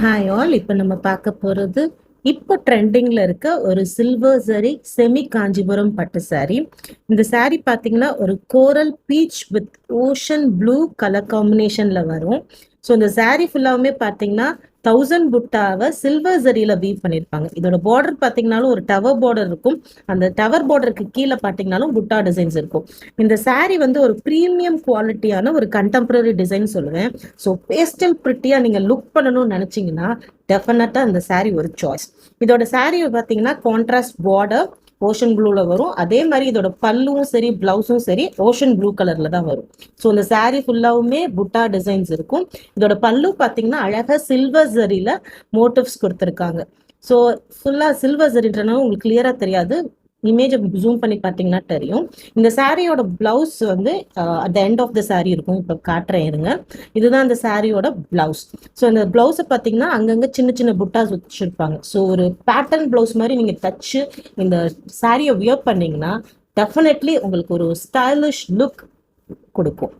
Hi all. இப்போ நம்ம பார்க்க போகிறது இப்போ ட்ரெண்டிங்கில் இருக்க ஒரு சில்வர் சரி செமி காஞ்சிபுரம் பட்டு சாரீ. இந்த சாரீ பார்த்தீங்கன்னா ஒரு coral peach with ocean blue colour காம்பினேஷனில் வரும். ஸோ இந்த சாரீ ஃபுல்லாகவுமே பார்த்தீங்கன்னா 1000 புட்டாவை சில்வர் சரியில் வீவ் பண்ணியிருப்பாங்க. இதோட பார்டர் பார்த்தீங்கன்னாலும் ஒரு டவர் பார்டர் இருக்கும். அந்த டவர் பார்டருக்கு கீழே பார்த்தீங்கன்னாலும் புட்டா டிசைன்ஸ் இருக்கும். இந்த சாரீ வந்து ஒரு ப்ரீமியம் குவாலிட்டியான ஒரு கண்டெம்பரரி டிசைன் சொல்லுவேன். ஸோ பேஸ்டல் ப்ரிட்டியாக நீங்கள் லுக் பண்ணணும்னு நினச்சிங்கன்னா டெஃபினட்டாக இந்த சாரீ ஒரு சாய்ஸ். இதோட சாரீ பார்த்தீங்கன்னா கான்ட்ராஸ்ட் பார்டர் ஓஷன் ப்ளூவில் வரும். அதே மாதிரி இதோட பல்லுவும் சரி பிளவுஸும் சரி ஓஷன் ப்ளூ கலரில் தான் வரும். ஸோ இந்த சாரீ ஃபுல்லாகவுமே புட்டா டிசைன்ஸ் இருக்கும். இதோட பல்லு பார்த்தீங்கன்னா அழகாக சில்வர் ஜரியில் மோட்டிவ்ஸ் கொடுத்துருக்காங்க. ஸோ ஃபுல்லாக சில்வர் ஜரின்றனால உங்களுக்கு கிளியராக தெரியாது, இமேஜை ஜூம் பண்ணி பார்த்தீங்கன்னா தெரியும். இந்த சாரியோட பிளவுஸ் வந்து at the end of the sari இருக்கும். இப்போ காட்டுறேன் இருங்க. இதுதான் இந்த சாரியோட பிளவுஸ். ஸோ இந்த பிளவுஸை பார்த்தீங்கன்னா அங்கங்கே சின்ன சின்ன புட்டாஸ் வச்சுருப்பாங்க. ஸோ ஒரு பேட்டர்ன் பிளவுஸ் மாதிரி நீங்கள் தச்சு இந்த சாரியை வியர் பண்ணிங்கன்னா டெஃபினெட்லி உங்களுக்கு ஒரு ஸ்டைலிஷ் லுக் கொடுக்கும்.